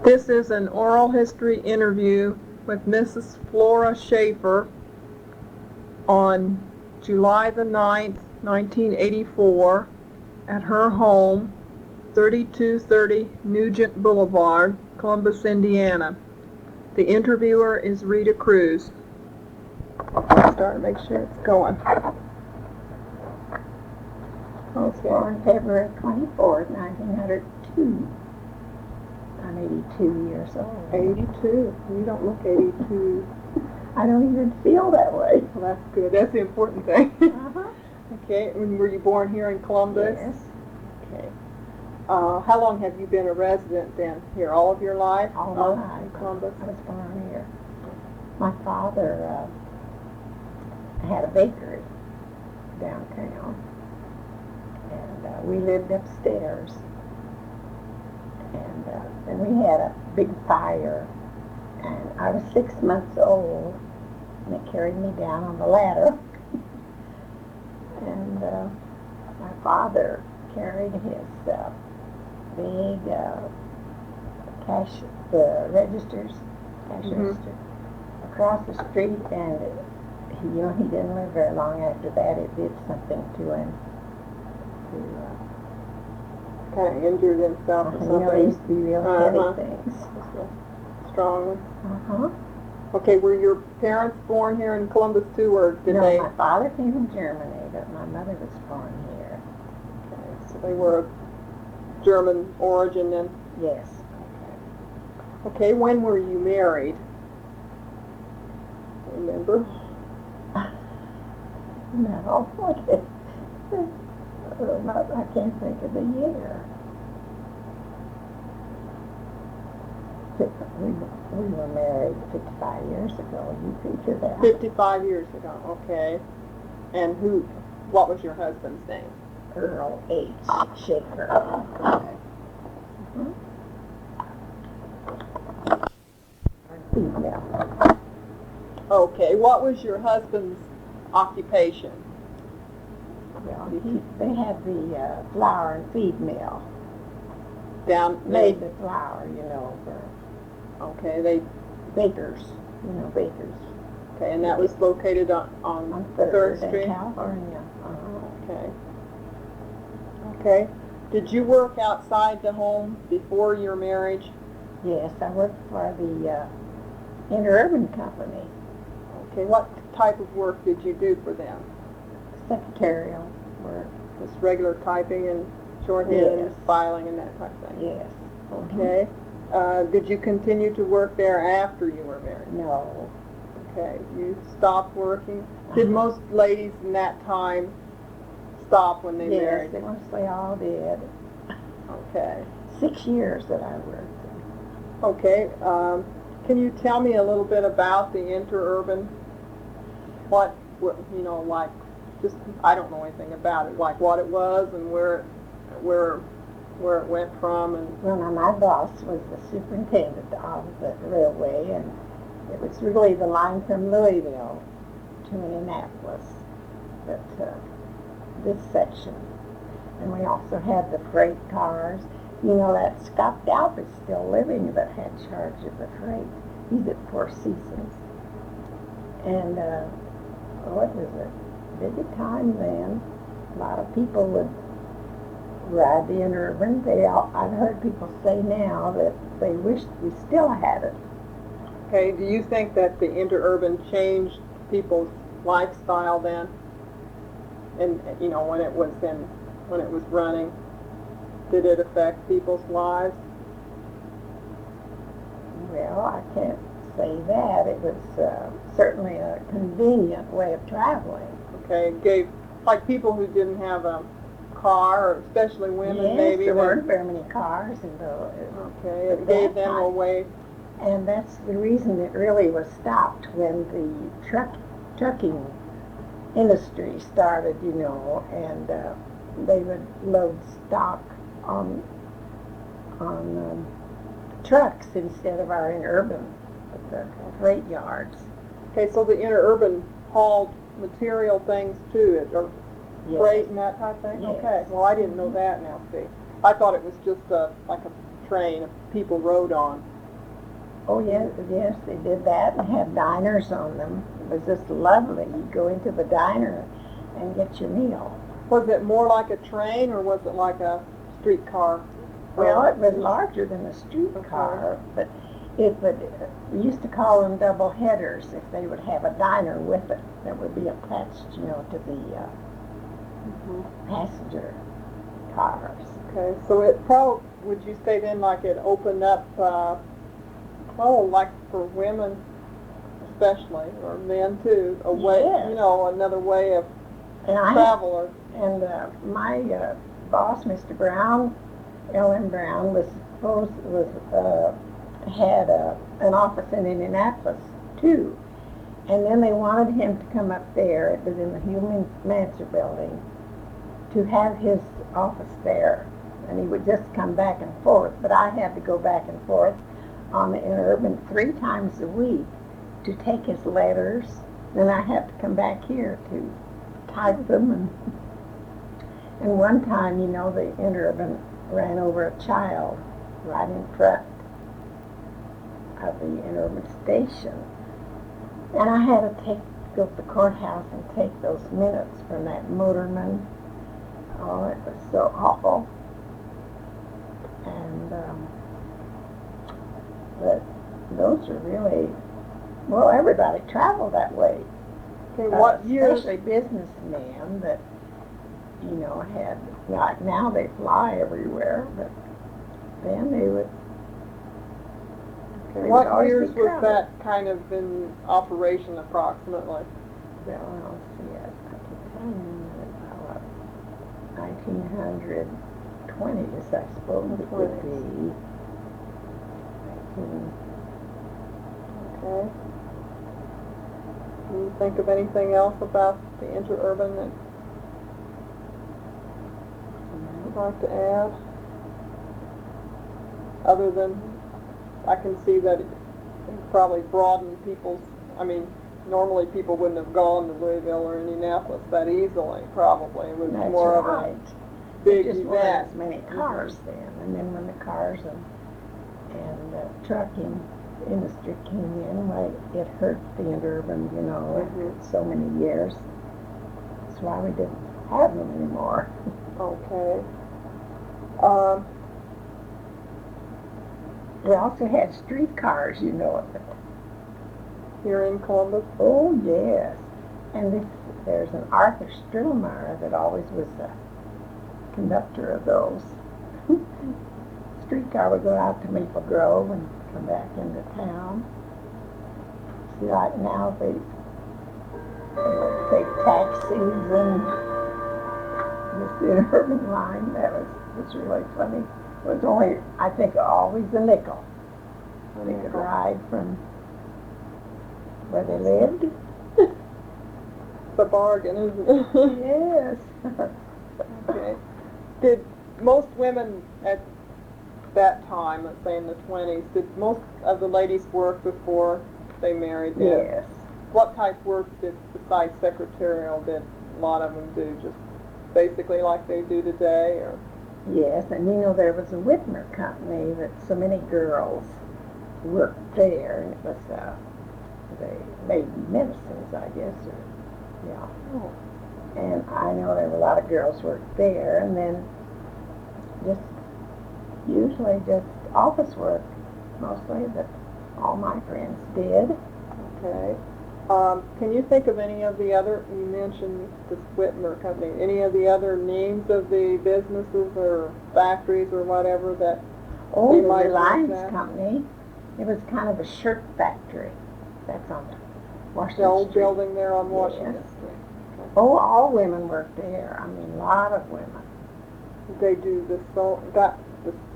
This is an oral history interview with Mrs. Flora Scheaffar on July the 9th, 1984, at her home, 3230 Nugent Boulevard, Columbus, Indiana. The interviewer is Rita Cruz. Let's start and make sure it's going. I was born February 24th, 1902. I'm 82 years old. 82. You don't look 82. I don't even feel that way. Well, that's good. That's the important thing. Uh-huh. Okay. And were you born here in Columbus? Yes. Okay. How long have you been a resident then? Here all of your life? All my life. In Columbus? I was born here. My father had a bakery downtown, and we lived upstairs. And then we had a big fire, and I was 6 months old, and it carried me down on the ladder. And my father carried his big cash register across the street, and he didn't live very long after that. It did something to him. Kind of injured himself or something. He used to be real heavy things. Strong. Uh-huh. Okay, were your parents born here in Columbus too, or did no, they? My father came from Germany, but my mother was born here. Okay, so they were of German origin then? Yes. Okay, when were you married? Remember? No, I can't think of the year. We were married 55 years ago. You figure that. 55 years ago, okay. And what was your husband's name? Earl H. Scheaffar. Okay. Female. Okay, what was your husband's occupation? Well, they had the flour and feed mill. Made the flour, for okay, bakers, bakers. Okay, and that was located on 3rd Street? California. Okay. Okay. Did you work outside the home before your marriage? Yes, I worked for the Interurban Company. Okay, what type of work did you do for them? Secretarial work. Just regular typing and shorthand and filing and that type of thing? Yes. Okay. Did you continue to work there after you were married? No. Okay. You stopped working? Did most ladies in that time stop when they married? Yes, they mostly all did. Okay. 6 years that I worked. Okay. Can you tell me a little bit about the interurban? What like, just, I don't know anything about it, like what it was and where it went from. And well, now my boss was the superintendent of the railway, and it was really the line from Louisville to Indianapolis, but this section. And we also had the freight cars. That Scott Dalp is still living, that had charge of the freight. He's at Four Seasons. And what was it? Busy time then. A lot of people would ride the Interurban. I've heard people say now that they wished we still had it. Okay, do you think that the interurban changed people's lifestyle then? And when it was running, did it affect people's lives? Well, I can't say that. It was certainly a convenient way of traveling. Okay, it gave, like, people who didn't have a car, or especially women, yes, maybe. There weren't very many cars in those. Okay, it gave them a way. And that's the reason it really was stopped when the trucking industry started, and they would load stock on trucks instead of our interurban at the freight yards. Okay, so the interurban hauled material things too, or Yes. freight and that type of thing? Yes. Okay, well, I didn't know that now, see. I thought it was just like a train people rode on. Oh, yes, yes, they did that and had diners on them. It was just lovely. You'd go into the diner and get your meal. Was it more like a train or was it like a streetcar? Well, it was larger than a streetcar, but it would, we used to call them double headers if they would have a diner with it that would be attached, you know, to the passenger cars. Okay, so it probably, would you say then like it opened up, like for women especially, or men too, a way, Yes. you know, another way of And I travel? my boss, Mr. Brown, Ellen Brown, had an office in Indianapolis too. And then they wanted him to come up there. It was in the Human Manser building, to have his office there. And he would just come back and forth. But I had to go back and forth on the Interurban 3 times a week to take his letters. Then I had to come back here to type them. And one time, you know, the Interurban ran over a child right in front of the Interurban station. And I had to go to the courthouse and take those minutes from that motorman. Oh, it was so awful. And, but those are really, well, everybody traveled that way. Okay, what years? Especially businessmen that, you know, had, like now they fly everywhere, but then they would. Okay, what years was that kind of in operation approximately? Well, I'll see it. I can tell you about 1920s, I suppose it would be. 19. Okay. Can you think of anything else about the Interurban that you'd like to add? Other than, I can see that it probably broadened people's, I mean, normally people wouldn't have gone to Louisville or Indianapolis that easily, probably. It was That's more right. of a big Just weren't event. as many cars then, and then when the cars and trucking industry came in, why it hurt the Interurban, you know, after so many years. That's why we didn't have them anymore. Okay. We also had streetcars, you know of it. Here in Columbus? Oh, yes. And there's an Arthur Strillmeyer that always was the conductor of those. Streetcar would go out to Maple Grove and come back into town. See, like now they would take taxis and this Interurban line. That was really funny. It was only, I think, always a nickel. They could ride from where they lived. It's a bargain, isn't it? Yes. Okay. Did most women at that time, let's say in the 20s, did most of the ladies work before they married? Yes. What type of work besides secretarial did a lot of them do? Just basically like they do today, or? Yes, and you know, there was a Whitmer company that so many girls worked there, and it was, they made medicines, I guess, or, yeah. Oh. And I know there were a lot of girls worked there, and then usually just office work, mostly, that all my friends did. Okay. Can you think of any of the other, you mentioned this Whitmer company, any of the other names of the businesses or factories or whatever that Oh, they the might Reliance work at? Company. It was kind of a shirt factory. That's on Washington The old Street. building there on Washington Yes. Street. Oh, all women worked there. I mean, a lot of women. They do the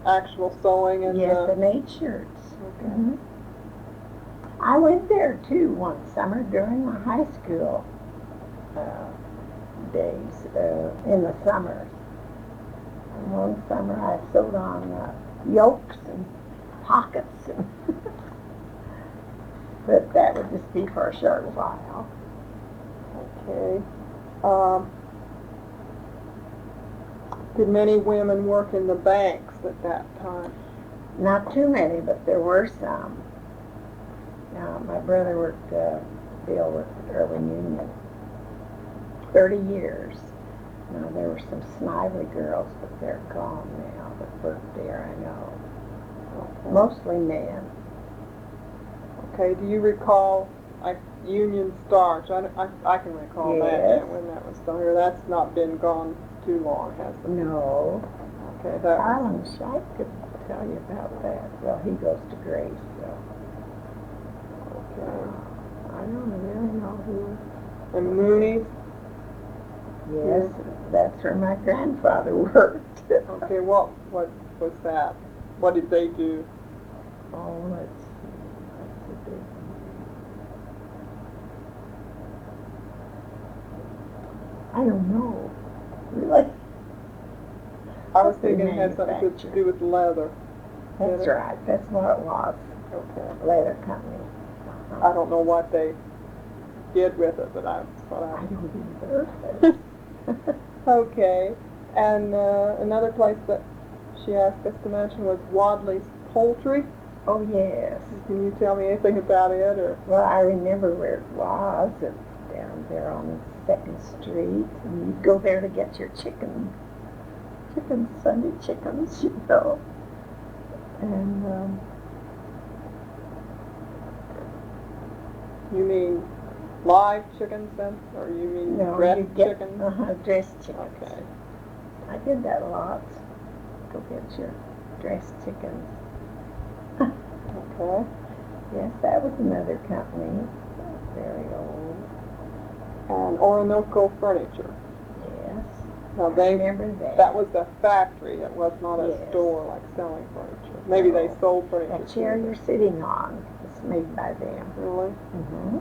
actual sewing and Yes, they made shirts. Okay. Mm-hmm. I went there too one summer during my high school days, in the summers. And one summer I sewed on yokes and pockets, and but that would just be for a short while. Okay. Did many women work in the banks at that time? Not too many, but there were some. Now, my brother worked, Bill worked at Irving Union 30 years. Now, there were some Snively girls, but they're gone now that worked there, I know. Okay. Mostly men. Okay, do you recall, like, Union Starch? I can recall that, Yes. yeah, when that was still here. That's not been gone too long, has it? No. Okay, that was, Harlan Scheich could tell you about that. Well, he goes to Grace, so okay. I don't really know who. And Mooney's? Yes, that's where my grandfather worked. Okay, what was that? What did they do? Oh, let's see. That's a big one. I don't know. Really? I was They thinking it had something to do with leather. That's Did it? right. That's what it was. Okay. Leather company. I don't know what they did with it, but that's what I I... don't either. Okay, and another place that she asked us to mention was Wadley's Poultry. Oh, yes. Can you tell me anything about it, or? Well, I remember where it was. It's down there on 2nd Street. And you'd go there to get your chickens, Sunday chickens, you know. And, You mean live chickens then, or you mean no, dressed you get, chickens? dressed chickens. Okay. I did that a lot. Go get your dressed chickens. Okay. Yes, that was another company. Very old. And Orinoco Furniture. Yes. Now I they, remember that. that was a factory. It was not a Yes. store like selling furniture. Maybe they No. sold furniture. That chair too. you're sitting on is made by them. Really? Mm-hmm.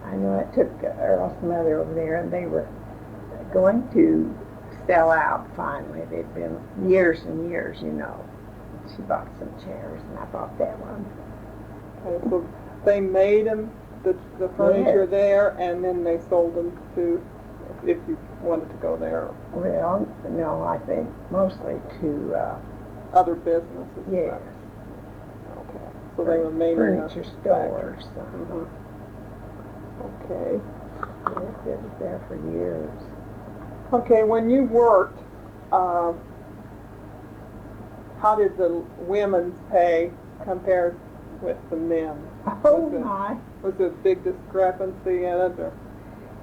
I know it took Earl's mother over there, and they were going to sell out finally. They'd been years and years, you know. She bought some chairs, and I bought that one. Okay, so they made them, the furniture Yes. there, and then they sold them to, if you wanted to go there, Well, no, I think mostly to, other businesses. yes, Okay. So they were mainly furniture a stores. Mm-hmm. Okay. Yes, it was there for years. Okay, when you worked, how did the women's pay compare with the men? Oh, Was it- my. Was there a big discrepancy in it, or?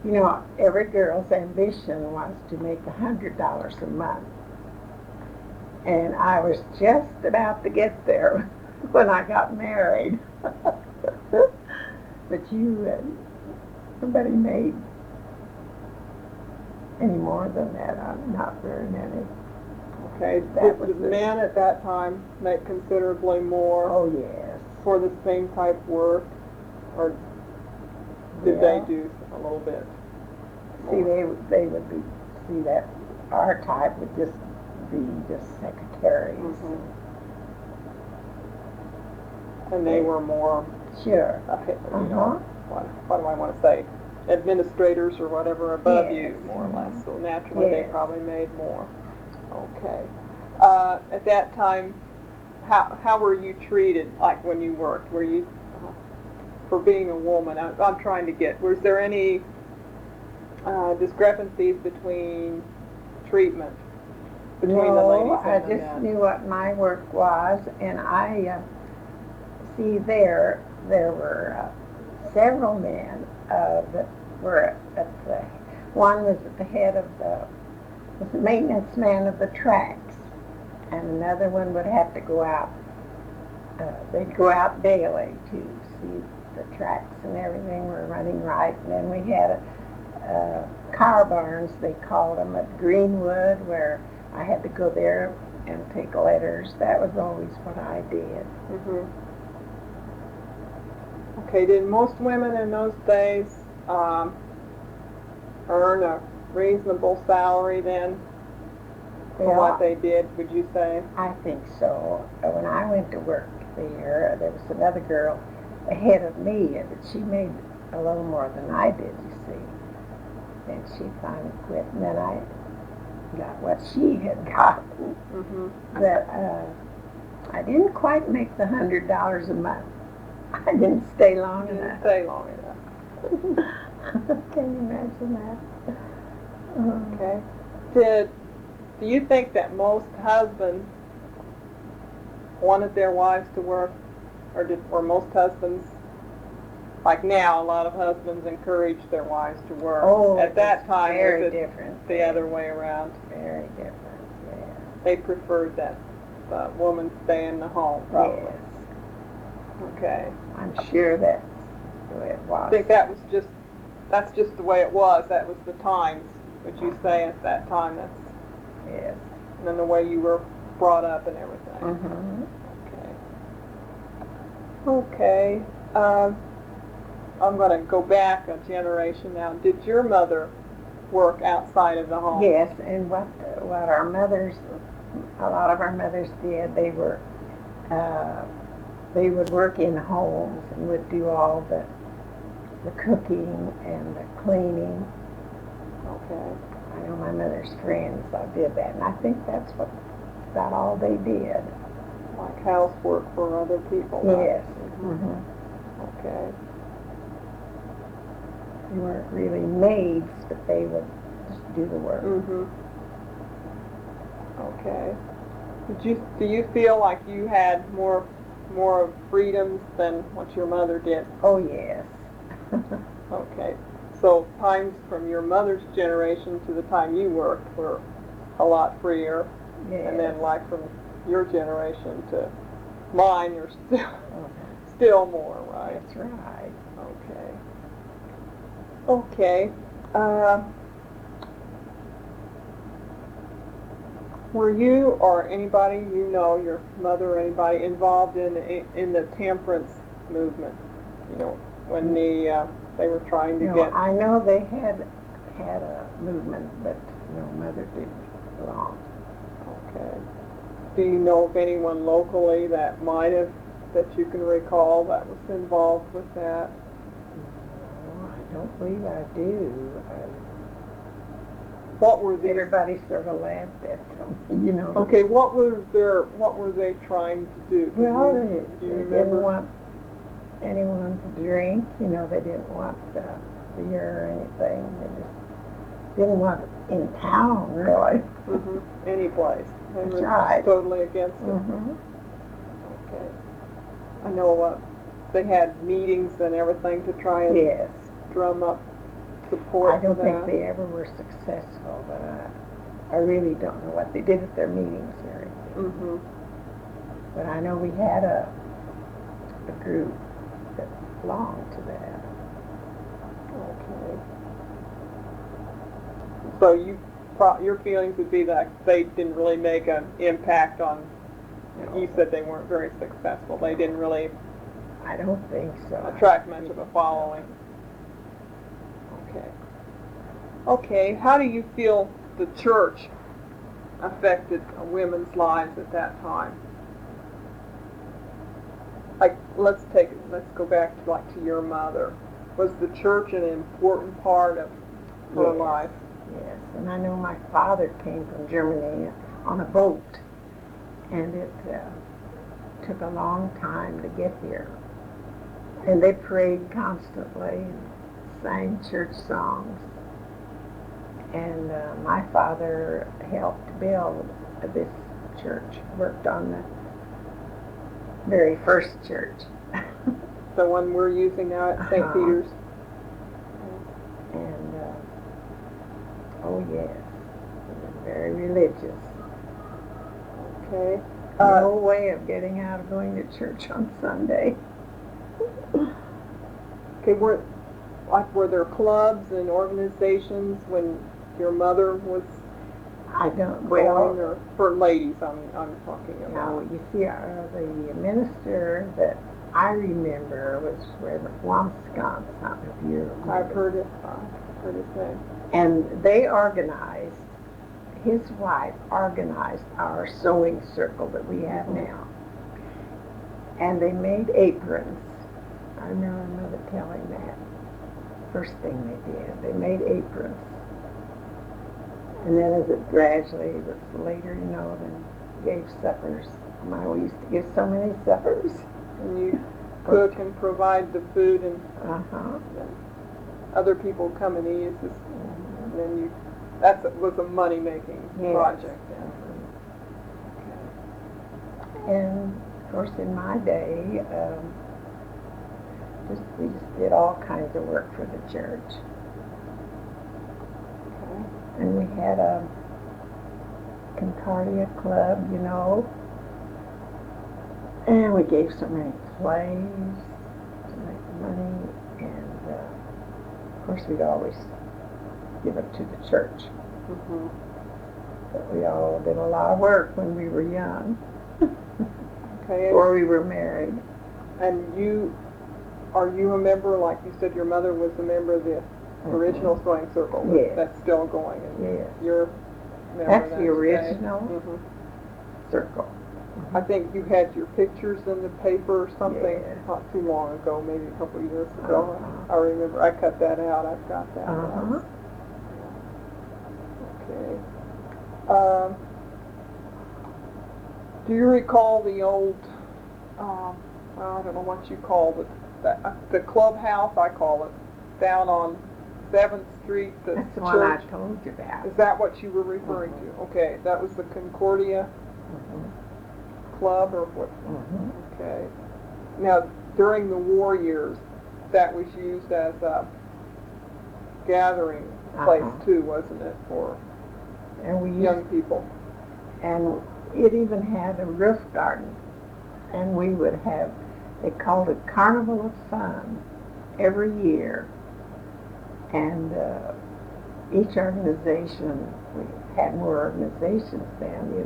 You know, every girl's ambition was to make $100 a month. And I was just about to get there when I got married. But nobody made any more than that. Not very many. Okay, That was did it. men at that time make considerably more Oh, yes. for the same type work, or did Well, they do a little bit? See, more? they would be, see that our type would just be just secretaries. Mhm. And they were more, Sure. okay, you Uh-huh. know, what do I want to say? Administrators or whatever above Yes. you, more or less. So naturally, they Yes. probably made more. Okay. At that time, how were you treated? Like when you worked, were you for being a woman? I'm trying to get. Was there any discrepancies between treatment between the ladies No, I and the just men? knew what my work was, and I see there were several men that were at the. One was at the head of was the maintenance man of the tracks, and another one would have to go out. They'd go out daily to see the tracks and everything were running right, and then we had car barns, they called them, at Greenwood, where I had to go there and take letters. That was always what I did. Mm-hmm. Okay, did most women in those days earn a reasonable salary then for Well, what they did, would you say? I think so. When I went to work there was another girl ahead of me, but she made a little more than I did, you see. And she finally quit, and then I got what she had gotten. Mm-hmm. But I didn't quite make the $100 a month. I didn't stay long Didn't enough. stay long enough. Can you imagine that? Okay. Do you think that most husbands wanted their wives to work, or most husbands, like now, a lot of husbands encourage their wives to work. Oh, at that time, very was it different. the other way around? Very different, yeah. They preferred that the woman stay in the home, probably. Yes. Okay. I'm sure that's the way it was. I think that's just the way it was. That was the times. Would you say at that time? That's Yes. and then the way you were brought up and everything. Mm-hmm. Okay. I'm going to go back a generation now. Did your mother work outside of the home? Yes, and what our mothers, a lot of our mothers did, they would work in homes and would do all the cooking and the cleaning. Okay. I know my mother's friends that did that, and I think that's about all they did. Like housework for other people? Yes. Mm-hmm. Okay. They weren't really maids, but they would just do the work. Mm-hmm. Okay. Do you feel like you had more freedoms than what your mother did? Oh, yes. Okay. So times from your mother's generation to the time you worked were a lot freer. Yes. And then like from your generation to mine, you're still more, right? That's right. Okay. Were you or anybody you know, your mother or anybody, involved in the temperance movement? You know, when they were trying to get. I know they had a movement, but no, mother didn't belong. Okay. Do you know of anyone locally that you can recall that was involved with that? No, I don't believe I do. What were these? Everybody sort of laughed at them, you know. Okay, what were they trying to do? Well, do you they remember? didn't want anyone to drink, you know, they didn't want beer or anything. They just didn't want it in town, really. Mm-hmm. Any place. They That's were right. totally against it. Mm-hmm. Okay. I know they had meetings and everything to try and Yes. drum up support I don't for think that. they ever were successful, but I really don't know what they did at their meetings or anything. Mm-hmm. But I know we had a group that belonged to that. Okay. So your feelings would be that they didn't really make an impact on. You said they weren't very successful. They didn't really I don't think so. attract much of a following. Okay. Okay. How do you feel the church affected women's lives at that time? Like, let's go back to your mother. Was the church an important part of her Yes. life? Yes, and I know my father came from Germany on a boat, and it took a long time to get here. And they prayed constantly and sang church songs. And my father helped build this church, worked on the very first church. The one we're using now at St. Peter's? And, oh yes, he was very religious. Okay. No way of getting out of going to church on Sunday. Okay, were there clubs and organizations when your mother was I don't, going, well, or for ladies I'm talking no, about? you see, the minister that I remember was Reverend Wamscott, if you remember. I've heard his name. And they organized, his wife organized our sewing circle that we have now. And they made aprons. I remember my mother telling that. First thing they did, they made aprons. And then as it gradually was later, you know, then gave suppers. We used to give so many suppers. And cook and provide the food, and Uh-huh. other people come and eat. And then was a money-making project. And of course, in my day, we just did all kinds of work for the church. Okay. And we had a Concordia club, and we gave so many plays to make money, and of course we'd always give it to the church. Mm-hmm. But we all did a lot of work when we were young, Okay. before we were married. And are you a member, like you said, your mother was a member of the original sewing circle? Yes. That's still going. And Yes. You're a member That's of that the original today? circle. I think you had your pictures in the paper or something Yeah. not too long ago, maybe a couple of years ago. Uh-huh. I remember. I cut that out. I've got that. Uh-huh. Okay. Do you recall the old, well, I don't know what you call it, the clubhouse, I call it, down on 7th Street, the That's the church? one I told you about. Is that what you were referring to? Okay, that was the Concordia Club, or what? Okay. Now, during the war years, that was used as a gathering place too, wasn't it, for And we young people? And it even had a roof garden. And we would have, they called it Carnival of Fun every year. And each organization, we had more organizations then,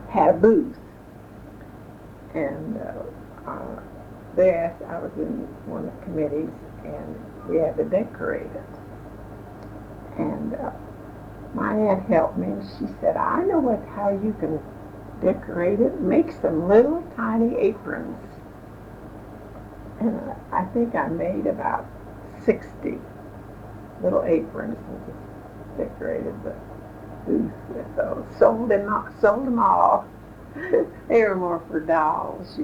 had a booth. And they asked, I was in one of the committees, and we had to decorate it. And my aunt helped me, and she said, I know how you can decorate it. Make some little tiny aprons. And I think I made about 60 little aprons and just decorated the booth with those. Sold them all. They were more for dolls,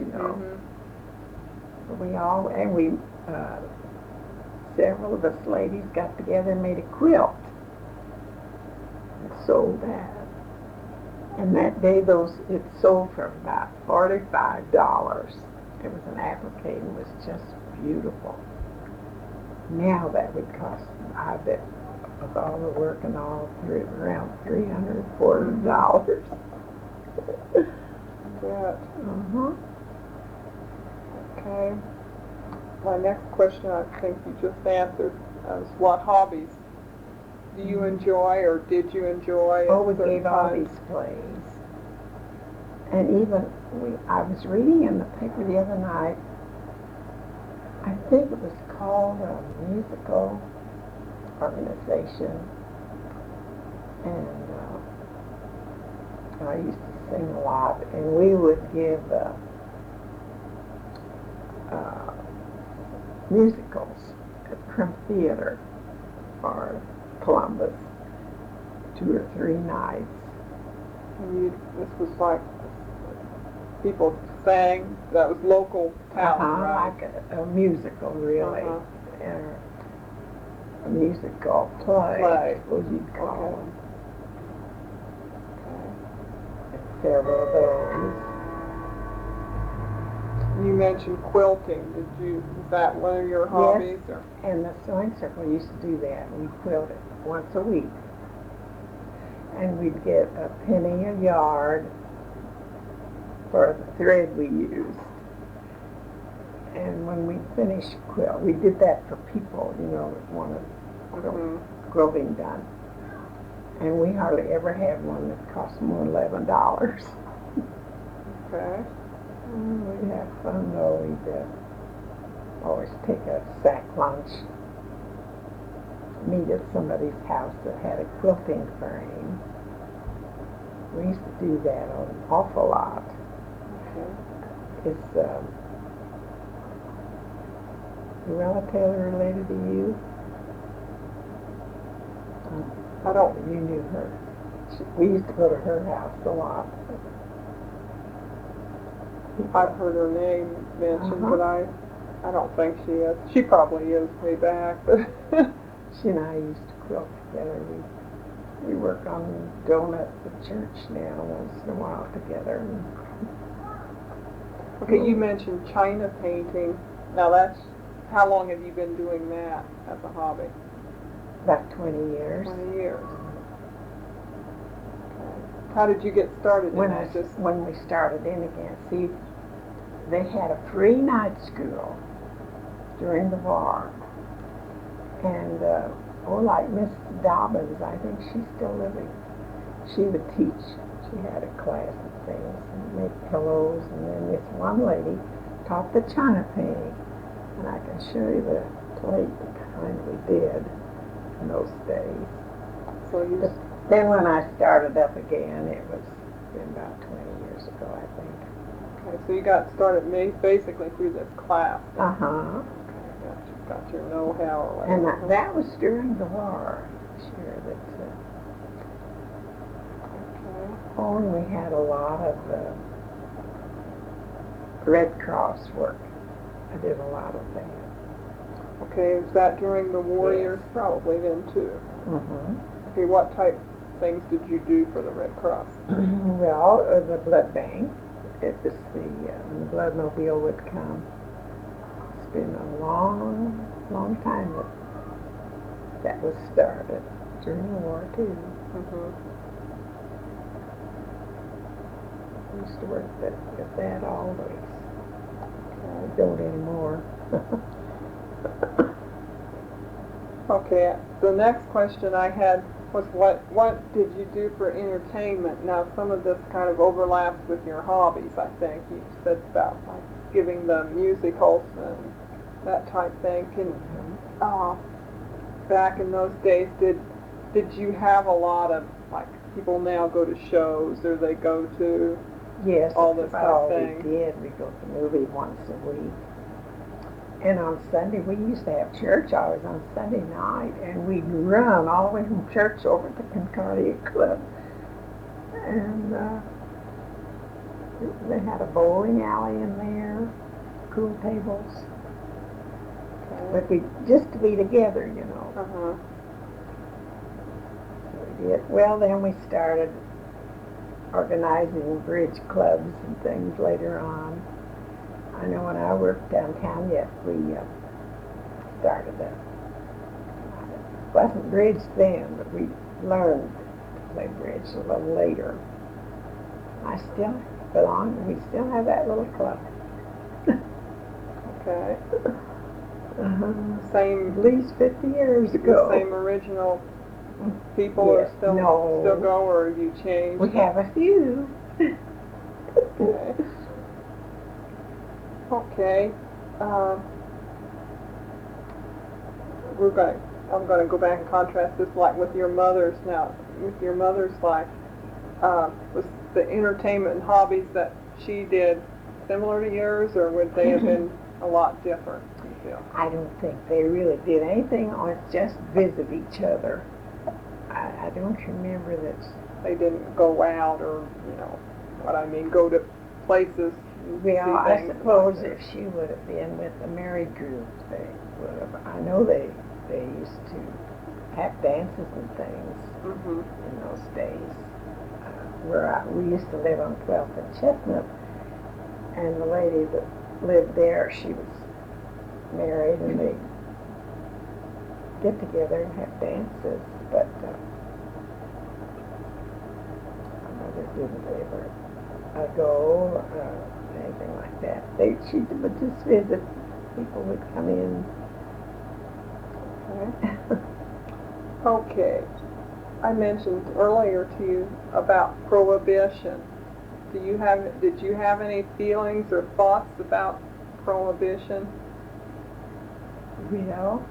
Several of us ladies got together and made a quilt and sold that. And that day it sold for about $45. It was an applique and was just beautiful. Now that would cost, I bet, with all the work and all, around $340. Okay. My next question, I think you just answered, was what hobbies do you enjoy, or did you enjoy? We gave all these plays. And even, I was reading in the paper the other night, I think it was called a musical organization, and I used to sing a lot, and we would give musicals at Crimp Theater or Columbus, 2 or 3 nights. And this was like people sang, that was local talent, right? Like a musical, really. A musical play. What you'd call them. Okay. Several of those. You mentioned quilting. Is that one of your hobbies? Yes, and the sewing circle used to do that. We quilted once a week. And we'd get a penny a yard for the thread we used. And when we finished quilt, we did that for people, that wanted quilting done. And we hardly ever had one that cost more than $11. Okay. We'd have fun though. We'd always take a sack lunch, meet at somebody's house that had a quilting frame. We used to do that an awful lot. Okay. Is Luella Taylor related to you? I don't. You knew her. We used to go to her house a lot. I've heard her name mentioned, but I don't think she is. She probably is way back, but She and I used to quilt together. We work on donuts at church now once in a while together. okay, you mentioned China painting. Now how long have you been doing that as a hobby? About 20 years. 20 years. Okay. How did you get started in that? When we started in again, see, they had a free night school during the war. And, like Miss Dobbins, I think she's still living. She would teach. She had a class of things and make pillows. And then this one lady taught the China painting. And I can show you the plate, the kind we did in those days. So But then when I started up again, it was been about 20 years ago, I think. okay, so you got started basically through this class. Uh-huh. Got your know-how or whatever. And that was during the war. Sure, that's okay. Oh, and we had a lot of Red Cross work. I did a lot of that. Okay, is that during the war Yes. years? Probably then too. Mm-hmm. Okay, what type of things did you do for the Red Cross? Well, the blood bank. It was when the blood mobile would come. It's been a long time that was started during the war too. Mm-hmm. I used to work with that always. I don't anymore. Okay, the next question I had was what did you do for entertainment? Now some of this kind of overlaps with your hobbies, I think. You said about like giving the musicals and that type thing. Back in those days, did you have a lot of, like, people now go to shows or they go to Yes, all that's this about type all thing? we did. We go to the movie once a week. And on Sunday, we used to have church hours on Sunday night, and we'd run all the way from church over to Concordia Club. And they had a bowling alley in there, pool tables. But just to be together, you know. Uh-huh. So we did. Well, then we started organizing bridge clubs and things later on. I know when I worked downtown, yes, we started that. It wasn't bridge then, but we learned to play bridge a little later. I still we still have that little club. Okay. Uh-huh. Same, At least 50 years ago. the same original people Yes, are still go, or you changed? We have a few. Okay. Okay. I'm going to go back and contrast this like with your mother's now. With your mother's life, was the entertainment and hobbies that she did similar to yours, or would they have been a lot different, you feel? I don't think they really did anything or just visit each other. I don't remember that. They didn't go out or, you know, what I mean, go to places. Well, I suppose if she would have been with the married group, they would have. I know they used to have dances and things in those days. We used to live on 12th and Chestnut, and the lady that lived there, she was married, and they get together and have dances, but my mother didn't ever go anything like that. She would just visit. People would come in. Okay. I mentioned earlier to you about prohibition. Did you have any feelings or thoughts about prohibition? Well,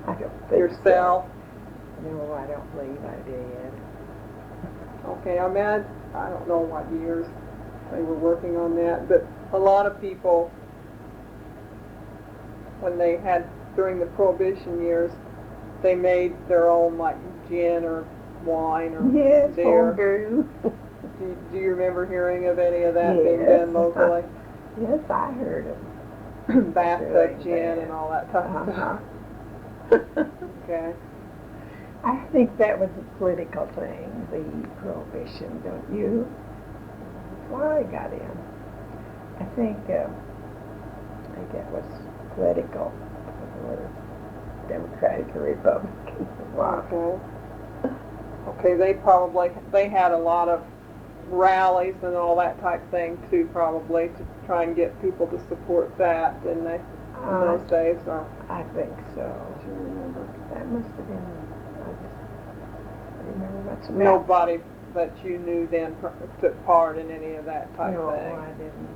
I don't think yourself? So. No, I don't believe I did. Okay, I don't know what years they were working on that, but a lot of people, when they had, during the Prohibition years, they made their own, like, gin or wine or yes, beer. homebrew. Do you remember hearing of any of that being Yes. done locally? Yes, I heard of Bathtub doing gin that. and all that type of Uh-huh. stuff. Okay. I think that was a political thing, the prohibition, don't you? That's why I got in. I think it was political, whether it's Democratic or Republican. Wow. Okay. Okay, they had a lot of rallies and all that type thing too, probably, to try and get people to support that, didn't they, in those days? Or I think so. do you remember? That must have been, I just don't remember much about Nobody that you knew then took part in any of that type no, thing? I didn't.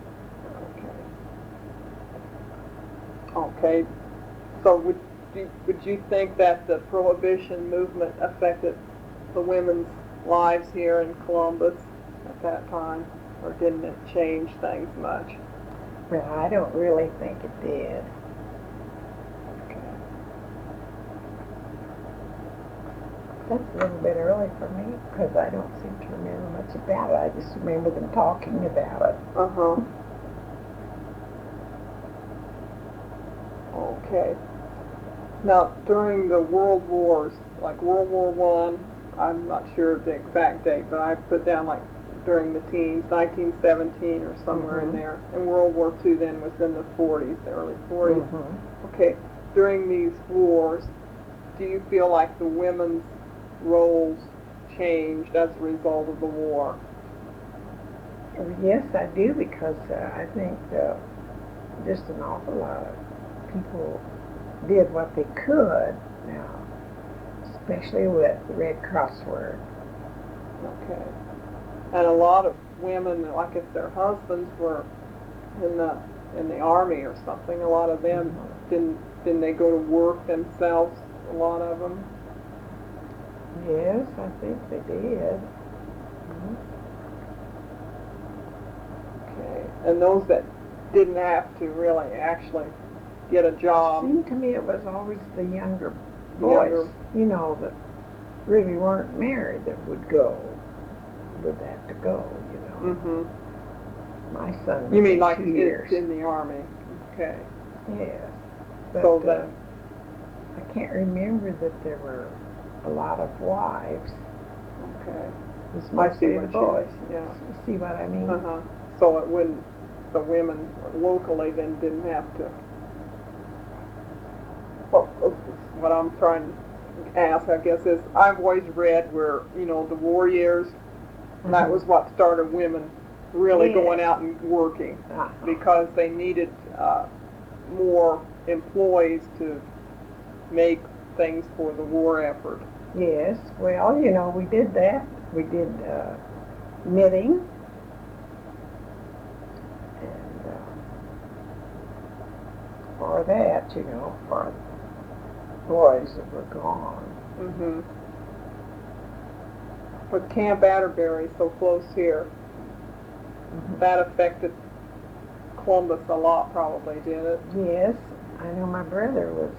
Okay. So would you think that the Prohibition movement affected the women's lives here in Columbus at that time, or didn't it change things much? Well, I don't really think it did. Okay. That's a little bit early for me because I don't seem to remember much about it. I just remember them talking about it. Uh-huh. Okay. Now, during the world wars, like World War One, I'm not sure of the exact date, but I put down like during the teens, 1917 or somewhere in there. And World War II then was in the 40s, the early 40s. Okay. During these wars, do you feel like the women's roles changed as a result of the war? Yes, I do, because I think just an awful lot of people did what they could now, especially with the Red Cross work. Okay. And a lot of women, like if their husbands were in the army or something, a lot of them didn't they go to work themselves? A lot of them. Yes, I think they did. Okay. And those that didn't have to really actually get a It job. seemed to me it was always the younger boys, you know, that really weren't married that would have to go, you know. Mm-hmm. My son was You mean in like 2 years. in the army? Okay. Yes. But So that. I can't remember that there were a lot of wives. Okay. It was I see mostly the what boys. yeah. You see what I mean? Uh-huh. So it wouldn't, the women locally then didn't have to. Well, what I'm trying to ask, I guess, is I've always read where, you know, the war years, that was what started women really going out and working, because they needed more employees to make things for the war effort. Yes, well, you know, we did that. We did knitting, and for that, you know, for boys that were gone. Mm-hmm. But Camp Atterbury, so close here, that affected Columbus a lot, probably, did it? Yes, I know my brother was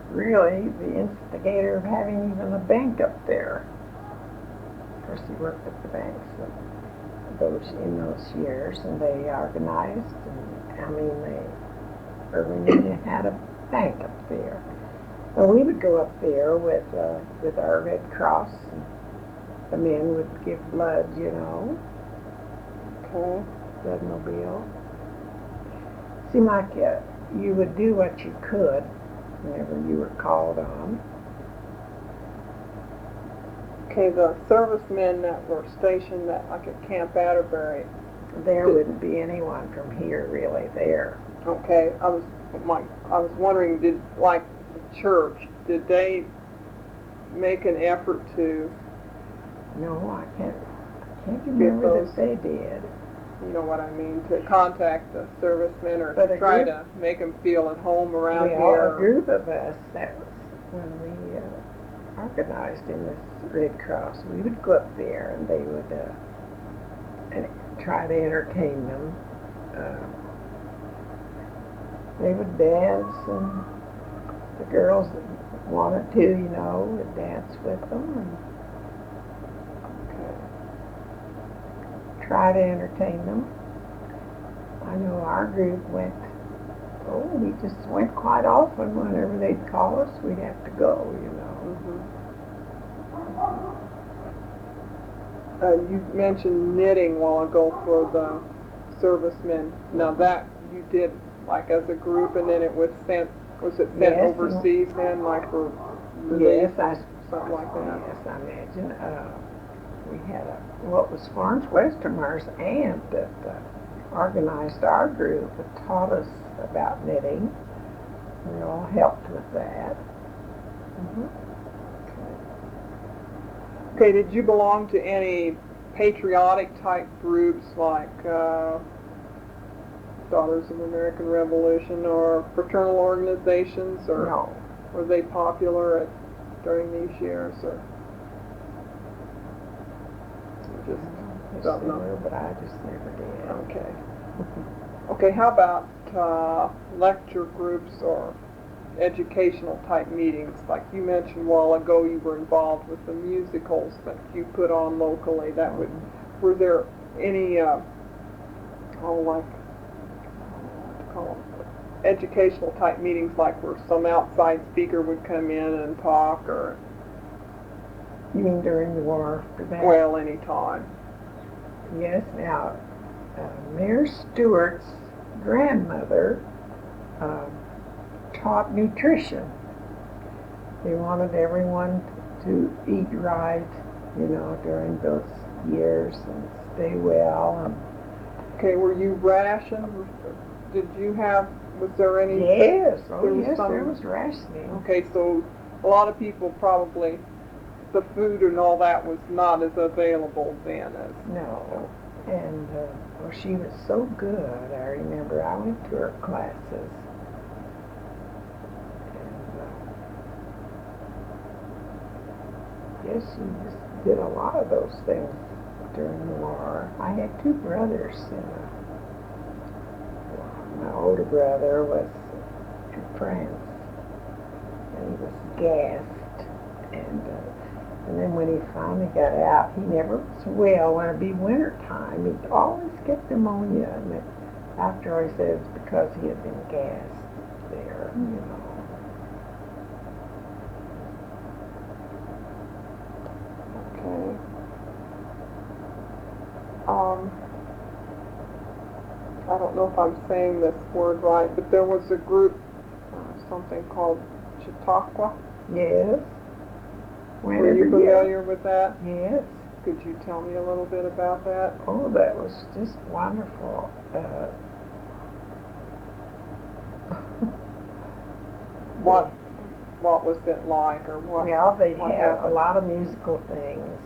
really the instigator of having even a bank up there. Of course, he worked at the banks in those years, and they organized, and they had a bank up there. And we would go up there with our Red Cross, and the men would give blood, you know. Okay. Bloodmobile. Seemed like you would do what you could whenever you were called on. Okay, the servicemen that were stationed like at Camp Atterbury. There wouldn't be anyone from here really there. Okay, I was wondering, did like the church, did they make an effort to? No, I can't remember that they did. You know what I mean, to contact the servicemen or But to try to make them feel at home around here. here. A group of us, that was when we organized in this Red Cross. We would go up there and they would and try to entertain them. They would dance, and the girls that wanted to, you know, would dance with them. try to entertain them. I know our group went, we just went quite often. Whenever they'd call us, we'd have to go, you know. You mentioned knitting a while ago for the servicemen. Now that you did like as a group, and then it was sent Yes, overseas then, like for Yes, something like that? Yes, I imagine. We had what was Florence Westermar's aunt that organized our group and taught us about knitting. We all helped with that. Okay, did you belong to any patriotic type groups like Daughters of the American Revolution or fraternal organizations, or No. were they popular during these years, or just don't know? But I just never did. Okay. Okay, how about lecture groups or educational type meetings? Like you mentioned a while ago, you were involved with the musicals that you put on locally. Were there any educational type meetings, like where some outside speaker would come in and talk, or? You mean during the war? Well, any time. Yes. Now, Mayor Stewart's grandmother taught nutrition. They wanted everyone to eat right, you know, during those years and stay well. Okay, were you rationed? Was there any? Yes, there was rationing. Okay, so a lot of people probably, the food and all that was not as available then as. No, and she was so good. I remember I went to her classes. Yes, she just did a lot of those things during the war. I had two brothers. My older brother was in France, and he was gassed. And then when he finally got out, he never was well. When it'd be winter time, he'd always get pneumonia. And the doctor always said it's because he had been gassed there, you know. Okay. I don't know if I'm saying this word right, but there was a group, something called Chautauqua. Yes. Were you familiar with that? Yes. Could you tell me a little bit about that? Oh, that was just wonderful. What was it like, or what? Well, they'd what have happened? a lot of musical things,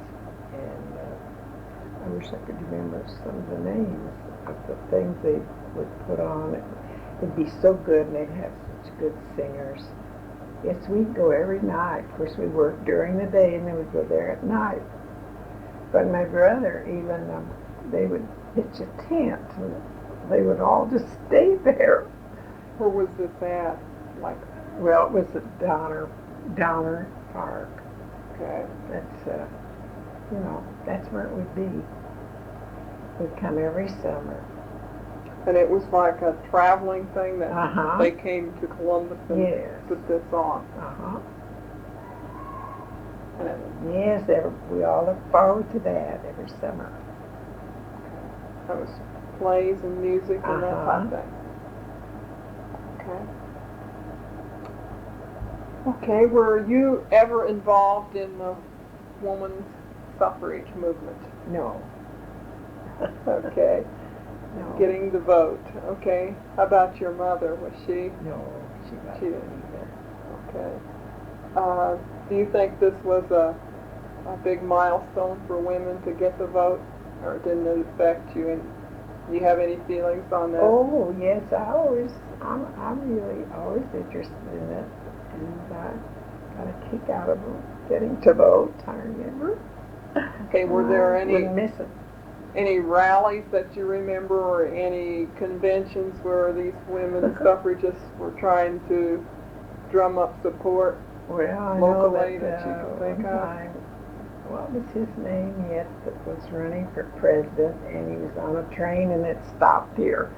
and I wish I could remember some of the names of the things they would put on. It'd be so good, and they'd have such good singers. Yes, we'd go every night. Of course, we worked during the day, and then we'd go there at night. But my brother, even, they would pitch a tent, and they would all just stay there. Where was this at? Like, well, it was at Donner Park. okay. That's, you know, that's where it would be. We'd come every summer. And it was like a traveling thing that they came to Columbus and put this on. Yes, we all look forward to that every summer. That was plays and music and that type of thing. Okay. Okay, were you ever involved in the women's suffrage movement? No. Okay. No. Getting the vote. Okay. How about your mother? Was she? No, she didn't either. Okay. Do you think this was a big milestone for women to get the vote, or didn't it affect you? And do you have any feelings on that? Oh yes, I'm really always interested in it, and I got a kick out of getting to vote. I remember. Okay. Were there wouldn't miss it. Any rallies that you remember, or any conventions where these women suffragists were trying to drum up support? Well, I locally know that you can think of? what was his name yet that was running for president, and he was on a train and it stopped here.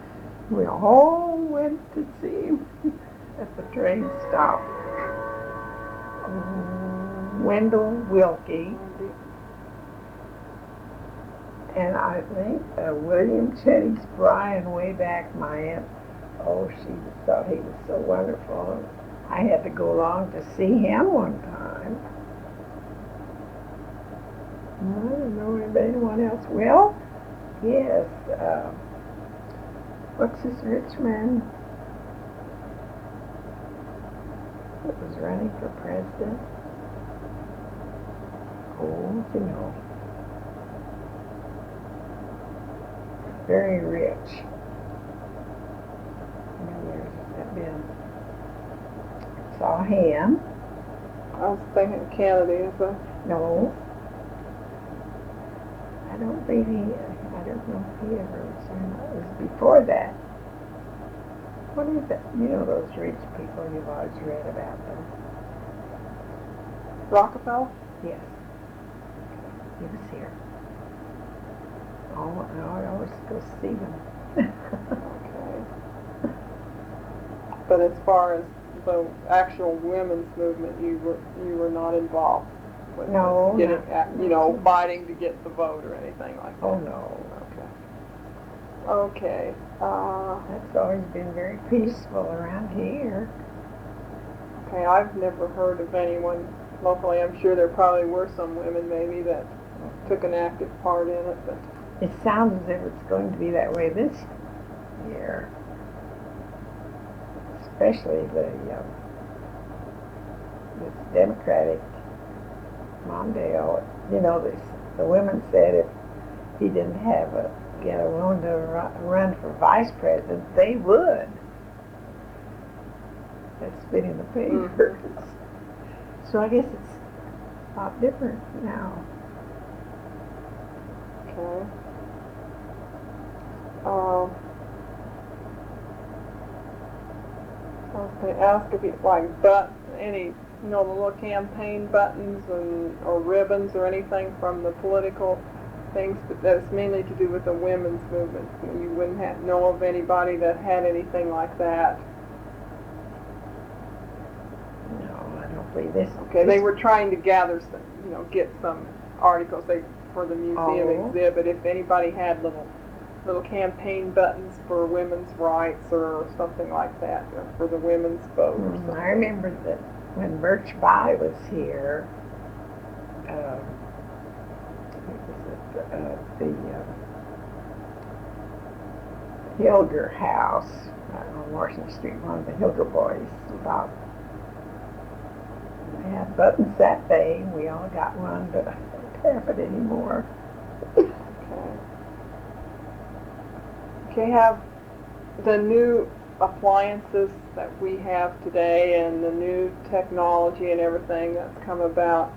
We all went to see him at the train stop. Wendell Wilkie. And I think William Jennings Bryan way back, my aunt, she thought he was so wonderful. I had to go along to see him one time. I don't know if anyone else. Well, yes. What's this rich man that was running for president? Oh, you know. Very rich. Where's that been? Saw him. I was thinking Kennedy is a... No. I don't think I don't know if he ever was or not. It was before that. What is that? You know those rich people, you've always read about them. Rockefeller? Yes. He was here. Oh, I always go see them. Okay. But as far as the actual women's movement, you were not involved with No. getting, fighting to get the vote or anything like that? Oh, no. Okay. That's always been very peaceful around here. Okay, I've never heard of anyone locally. I'm sure there probably were some women maybe that took an active part in it, but... It sounds as if it's going to be that way this year. Especially this Democratic Mondale. You know, the women said if he didn't get a woman to run for vice president, they would. That's been in the papers. Mm-hmm. So I guess it's a lot different now. Okay. I was going to ask if you like any, the little campaign buttons or ribbons or anything from the political things, but that's mainly to do with the women's movement. You wouldn't know of anybody that had anything like that. No, I don't believe this. Okay, they were trying to gather some, get some articles for the museum exhibit. If anybody had little campaign buttons for women's rights or something like that, or for the women's vote. I remember that when Birch Bayh was here, the Hilger House on Washington Street, one of the Hilger boys they had buttons that day. We all got one, but I don't have it anymore. Okay, have the new appliances that we have today and the new technology and everything that's come about,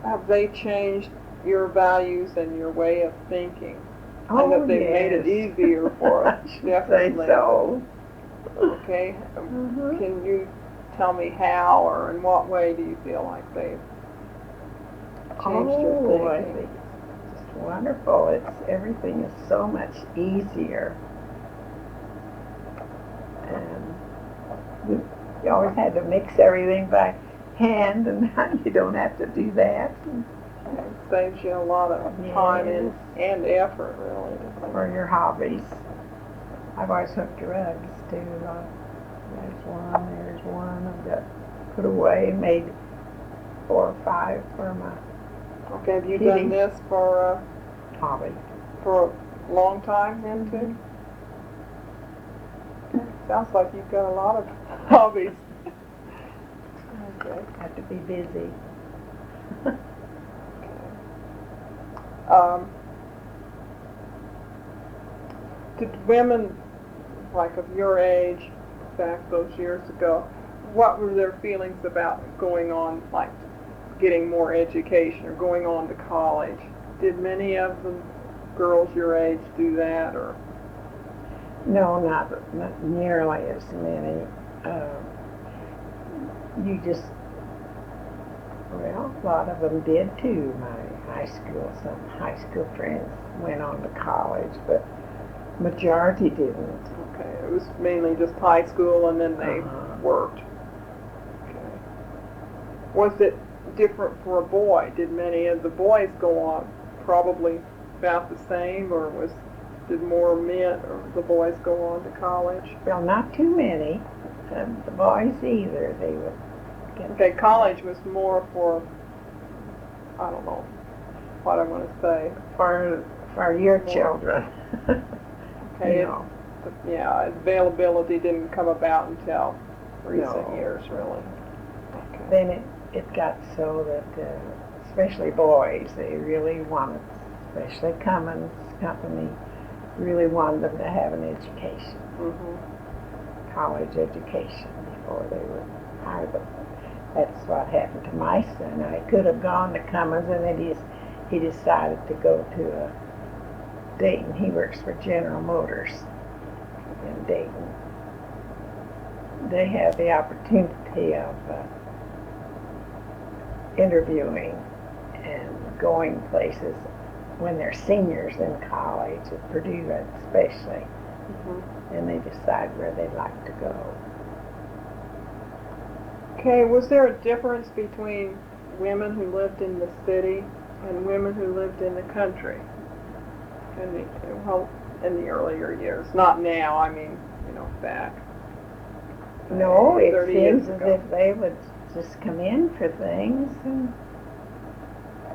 have they changed your values and your way of thinking? Oh, I know they've yes. made it easier for us, definitely. Say so. Okay, Can you tell me how or in what way do you feel like they've changed your I thinking? think it's just wonderful. Everything is so much easier. And you always had to mix everything by hand, and now you don't have to do that. It saves you a lot of time and effort, really. For your hobbies. I've always hooked rugs, too. There's one I've got put away, made 4 or 5 for my Okay, have you done this for hobby. For a long time then, too? Sounds like you've got a lot of hobbies. Okay. Have to be busy. Did women, like of your age, back those years ago, what were their feelings about going on, like getting more education or going on to college? Did many of the girls your age do that, or? No, not nearly as many. A lot of them did too. My high school. Some high school friends went on to college, but majority didn't. Okay, it was mainly just high school and then they Uh-huh. worked. Okay. Was it different for a boy? Did many of the boys go on probably about the same, or did more men or the boys go on to college? Well, not too many. The boys either. They would get. Okay, college was more for, I don't know what I want to say. For your children. Okay, You know. Yeah, availability didn't come about until recent No. years, really. Okay. Then it got so that, especially boys, they really wanted, especially Cummins Company, really wanted them to have an education, college education, before they would hire them. That's what happened to my son. I could have gone to Cummins, and then he decided to go to Dayton. He works for General Motors in Dayton. They have the opportunity of interviewing and going places when they're seniors in college, at Purdue especially, and they decide where they'd like to go. Okay, was there a difference between women who lived in the city and women who lived in the country in the earlier years? Not now, I mean, back. No, it 30 years seems as ago. if they would just come in for things, and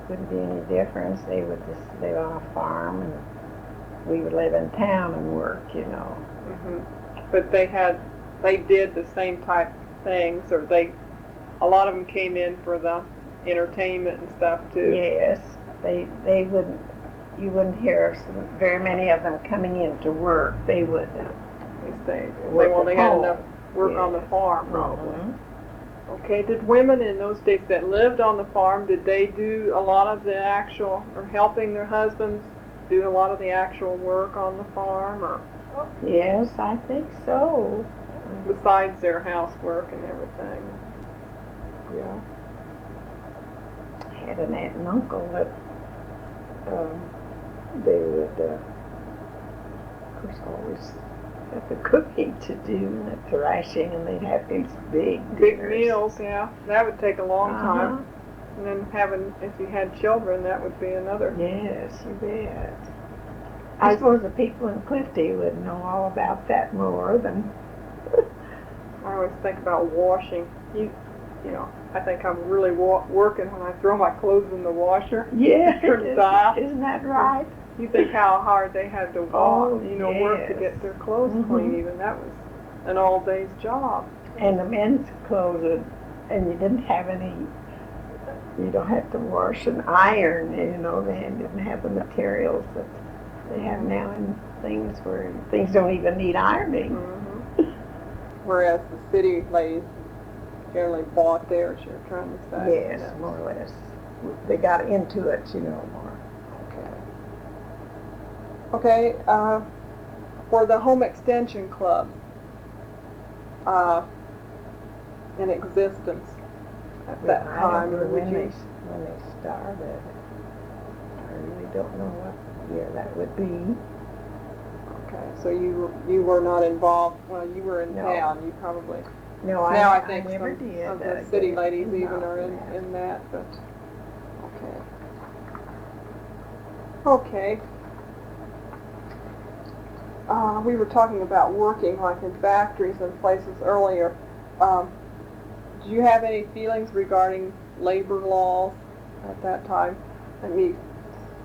wouldn't be any difference. They would just live on a farm, and we would live in town and work, But they did the same type of things, or a lot of them came in for the entertainment and stuff too. Yes, they wouldn't. You wouldn't hear of very many of them coming in to work. They would. They Work they at had home. enough work on the Yes. farm, probably. Mhm. Okay, did women in those days that lived on the farm, did they do a lot of the actual, or helping their husbands do a lot of the actual work on the farm, or Yes, I think so. besides their housework and everything? Yeah. I had an aunt and uncle that they would, of course, always have the cooking to do and the thrashing, and they'd have these big dinners. Meals, yeah, that would take a long Uh-huh. time. And then if you had children, that would be another. Yes, you bet. I suppose the people in Quilting would know all about that more than. I always think about washing. I think I'm really working when I throw my clothes in the washer. Yeah, Turns out. isn't that right? You think how hard they had to work to yes. get their clothes Mhm. clean. Even that was an all day's job. And the men's clothes, and you didn't have any. You don't have to wash and iron. They didn't have the materials that they have now in things where things don't even need ironing. Whereas the city ladies generally bought theirs. You're trying to say. Yes, more or less. They got into it, more. Okay, for the Home Extension Club in existence at that I time, don't know would when you? they started. I really don't know what year that would be. Okay, so you were not involved. Well, you were in No. town. You probably. No, Now I think never some did. of the city ladies get even are involved in that, but okay. We were talking about working like in factories and places earlier. Do you have any feelings regarding labor laws at that time? Let me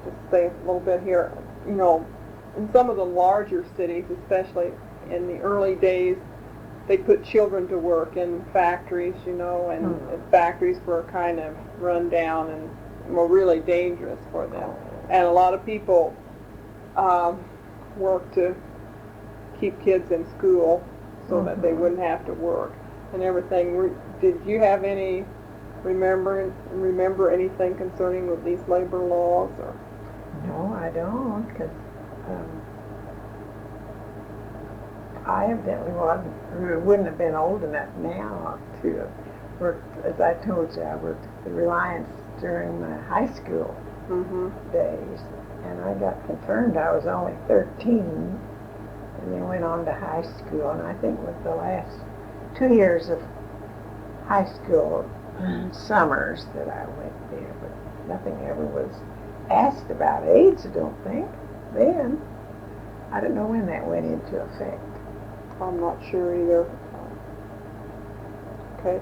just say a little bit here. In some of the larger cities, especially in the early days, they put children to work in factories, and factories were kind of run down and were really dangerous for them. And a lot of people worked to keep kids in school so that they wouldn't have to work and everything. Did you have any remember anything concerning with these labor laws? Or? No, I don't, because I evidently wouldn't have been old enough now to work. As I told you, I worked at the Reliance during my high school Mm-hmm. days. And I got concerned. I was only 13 and then went on to high school. And I think it was the last 2 years of high school summers that I went there. But nothing ever was asked about AIDS, I don't think. Then, I don't know when that went into effect. I'm not sure either. Okay.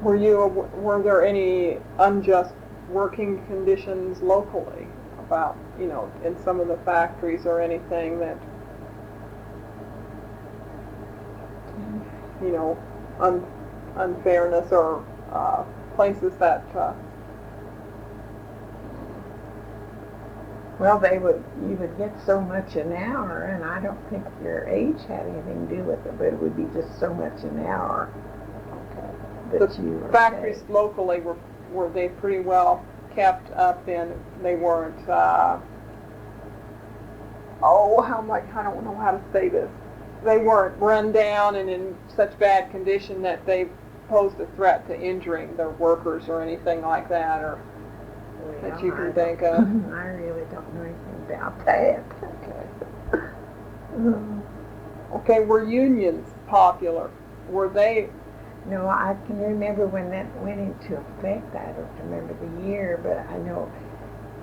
Were there any unjust working conditions locally about, in some of the factories or anything that, unfairness or places that, Well, you would get so much an hour, and I don't think your age had anything to do with it, but it would be just so much an hour that you were factories paid. locally were they pretty well kept up in, they weren't, I don't know how to say this. They weren't run down and in such bad condition that they posed a threat to injuring their workers or anything like that, or that you can think of. I really don't know anything about that. Okay. Okay, were unions popular? Were they? No, I can remember when that went into effect. I don't remember the year, but I know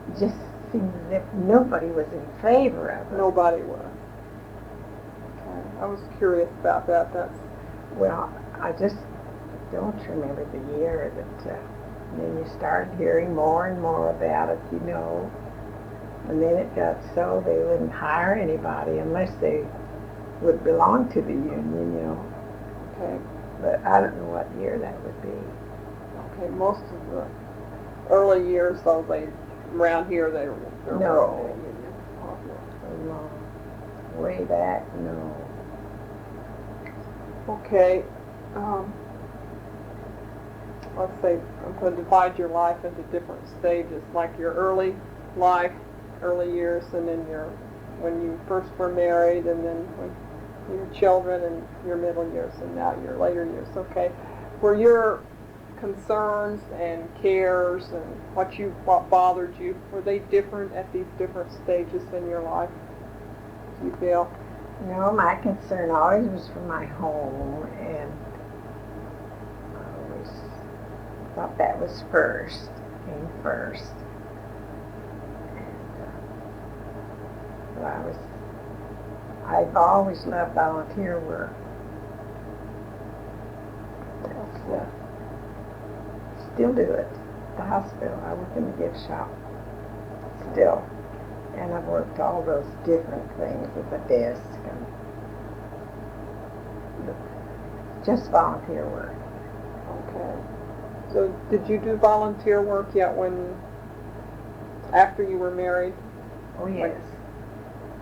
it just seemed as if nobody was in favor of it. Nobody was. Okay. I was curious about that. Well, I just don't remember the year that then you started hearing more and more about it, and then it got so they wouldn't hire anybody unless they would belong to the union, Okay. But I don't know what year that would be. Okay, most of the early years, though, around here, there No. weren't any unions popular. No. Way back, no. Okay, let's say I'm going to divide your life into different stages, like your early life, early years, and then when you first were married, and then when your children, and your middle years, and now your later years. Okay, were your concerns and cares and what bothered you, were they different at these different stages in your life, do you feel? No, my concern always was for my home, and I always thought that was came first. And I've always loved volunteer work. Still do it. At the hospital, I work in the gift shop. Still. And I've worked all those different things at the desk and just volunteer work. Okay. So did you do volunteer work yet after you were married? Oh, yes.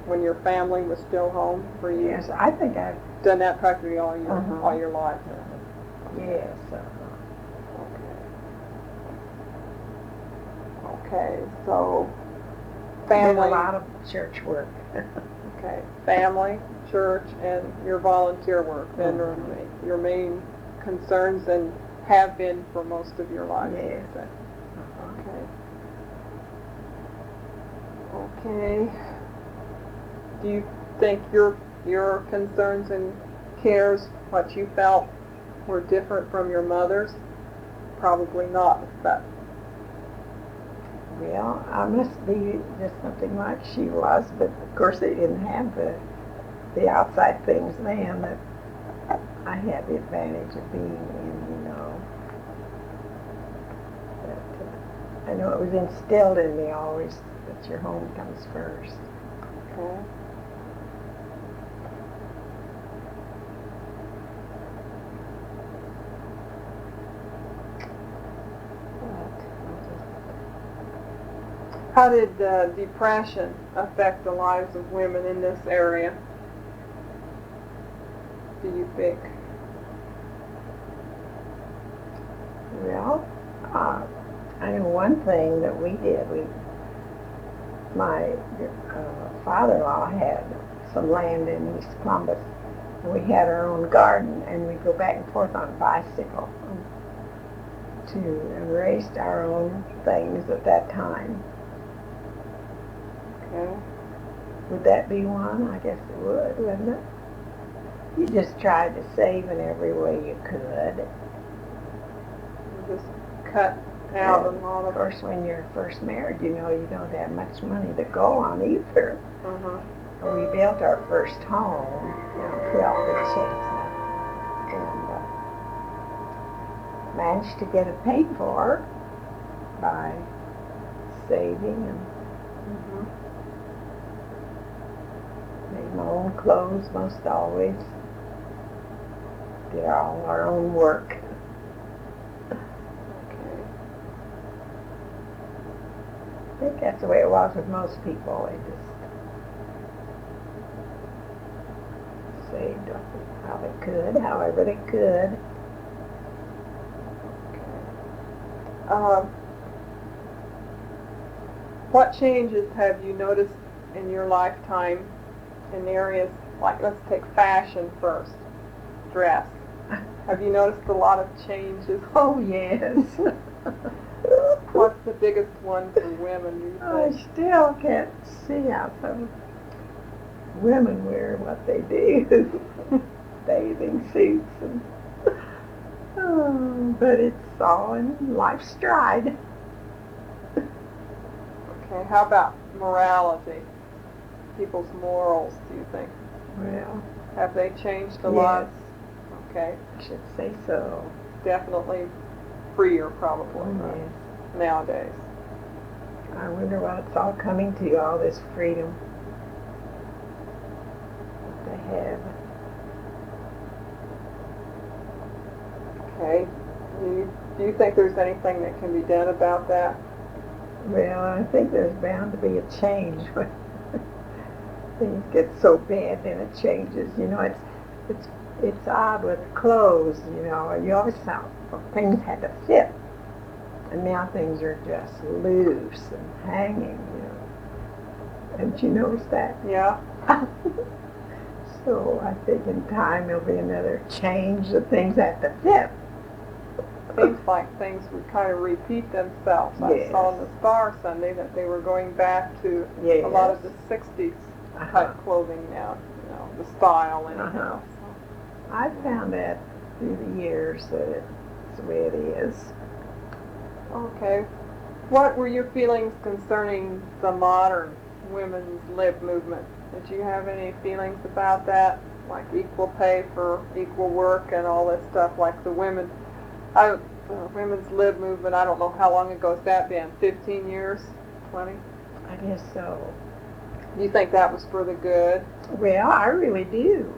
When your family was still home for you? Yes, I think I've done that practically all your life. Yes. Okay, so family. Did a lot of church work. Okay, family, church, and your volunteer work. Then are your main concerns and have been for most of your life. Yes. Okay. Do you think your concerns and cares, what you felt, were different from your mother's? Probably not, but. Well, I must be just something like she was, but of course they didn't have the outside things then that I had the advantage of being in, But I know it was instilled in me always that your home comes first. Okay. How did depression affect the lives of women in this area, do you think? Well, I know one thing that we did. My father-in-law had some land in East Columbus, and we had our own garden, and we'd go back and forth on a bicycle and raised our own things at that time. Okay. Would that be one? I guess it would, wouldn't it? You just tried to save in every way you could. You just cut out a lot Of of. course, when you're first married, you know you don't have much money to go on either. We built our first home, you know, 12 Chestnut, and managed to get it paid for by saving and made my own clothes most always. Did all our own work. Okay. I think that's the way it was with most people. They just saved how they could, however they could. What changes have you noticed in your lifetime in areas like, let's take fashion first, dress? Have you noticed a lot of changes? Oh, yes. What's the biggest one for women, you I think? still can't see how some women wear what they do. Bathing suits and but it's all in life's stride. Okay, how about morality? People's morals, do you think? Well, Have they changed a lot? yes, Okay, I should say so. definitely freer probably, Oh, right, yes. nowadays. I wonder what it's all coming to, all this freedom that they have. Okay, do you think there's anything that can be done about that? Well, I think there's bound to be a change when things get so bad, then it changes. You know, it's odd with clothes. You know, you always thought things had to fit, and now things are just loose and hanging. You know, haven't you noticed that? Yeah. So I think in time there'll be another change. That things have to fit. Seems like things would kind of repeat themselves. Yes. I saw in the Star Sunday that they were going back to Yes. a lot of the 60s type clothing now, you know, the style anyhow. I've found that through the years that it's the way it is. Okay. What were your feelings concerning the modern women's lib movement? Did you have any feelings about that? Like equal pay for equal work and all this stuff, like the women's lib movement, I don't know how long ago's that been, 15 years, 20? I guess so. Do you think that was for the good? Well, I really do.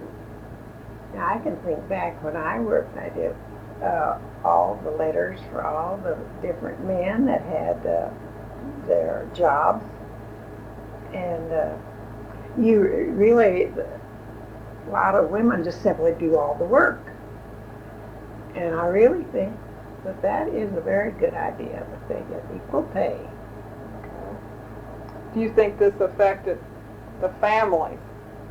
Now, I can think back when I worked, I did all the letters for all the different men that had their jobs. And you really, a lot of women just simply do all the work. And I really think that that is a very good idea, that they get equal pay. Okay. Do you think this affected the family?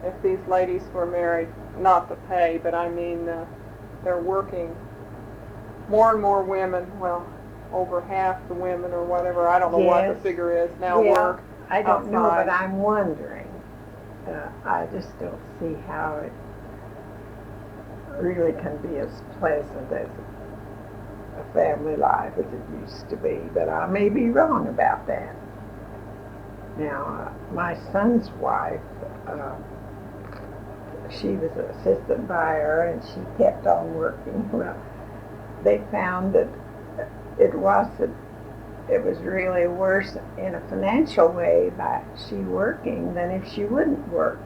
If these ladies were married, not the pay, but I mean they're working, more and more women, well, over half the women or whatever, I don't know what the figure is now, work I don't know, outside. but I'm wondering. I just don't see how it really can be as pleasant as a family life as it used to be, but I may be wrong about that. Now, my son's wife, she was an assistant buyer and she kept on working. Well, they found that it was really worse in a financial way by she working than if she wouldn't work.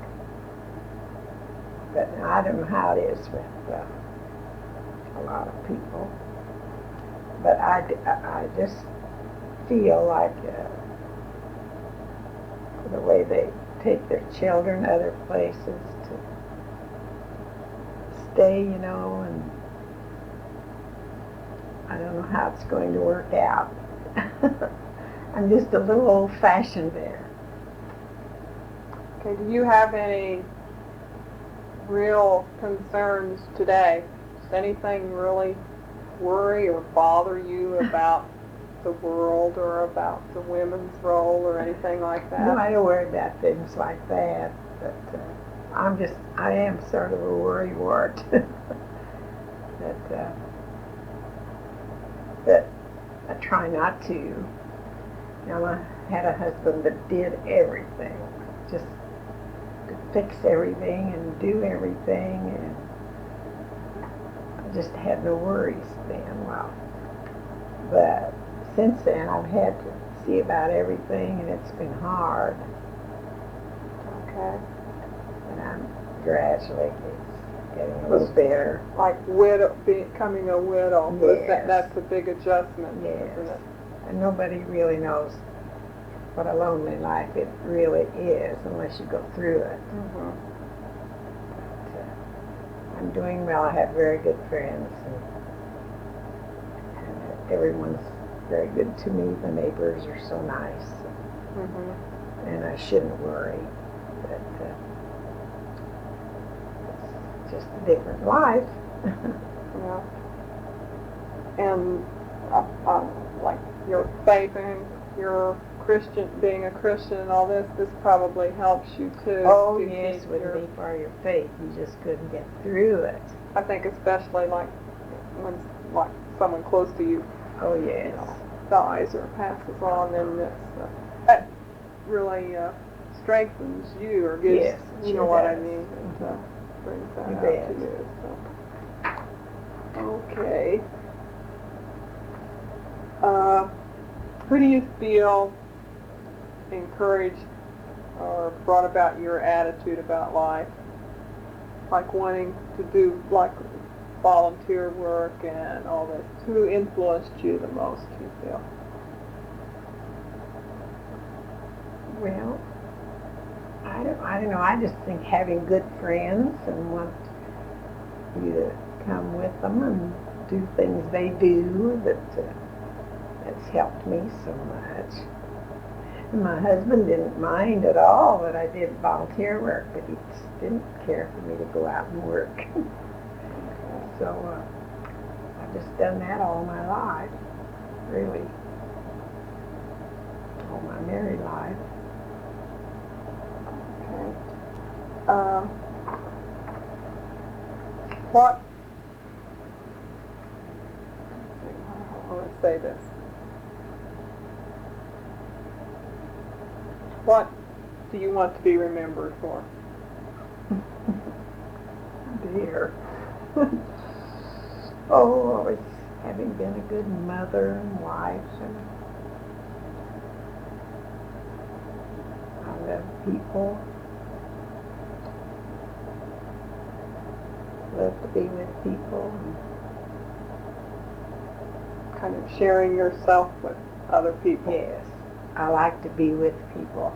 But I don't know how it is with a lot of people. But I just feel like the way they take their children other places to stay, you know, and I don't know how it's going to work out. I'm just a little old-fashioned there. Okay, do you have any real concerns today? Does anything really worry or bother you about the world or about the women's role or anything like that? No, I don't worry about things like that, but I am sort of a worrywart. But I try not to. You know, I had a husband that did everything, just could fix everything and do everything, and I just had no worries then. Well, but since then I've had to see about everything, and it's been hard. Okay. And I'm gradually it's getting a little better. Like becoming a widow, Yes. That's a big adjustment, Yes. isn't it? And nobody really knows what a lonely life it really is unless you go through it. Mm-hmm. But, I'm doing well. I have very good friends, and everyone's very good to me. The neighbors are so nice, Mm-hmm. and I shouldn't worry. But it's just a different life. Yeah. And like your faith and your Christian, being a Christian and all this probably helps you too. Oh, to yes, keep wouldn't be for your faith. You just couldn't get through it. I think especially like when like someone close to you, Oh, you yes. know, dies or passes on, then that really strengthens you or gives, Yes, you know sure what I does. mean, it brings that You out bet. to you. So. Okay. Who do you feel encouraged or brought about your attitude about life? Like wanting to do like volunteer work and all this. Who influenced you the most, do you feel? Well, I don't know. I just think having good friends and want you to come with them and do things they do, that's helped me so much. And my husband didn't mind at all that I did volunteer work, but he just didn't care for me to go out and work. So I've just done that all my life, really, all my married life. Okay. What? Let's say this. What do you want to be remembered for? Dear. Oh, always having been a good mother and wife, and I love people. Love to be with people. Kind of sharing yourself with other people. Yes, I like to be with people.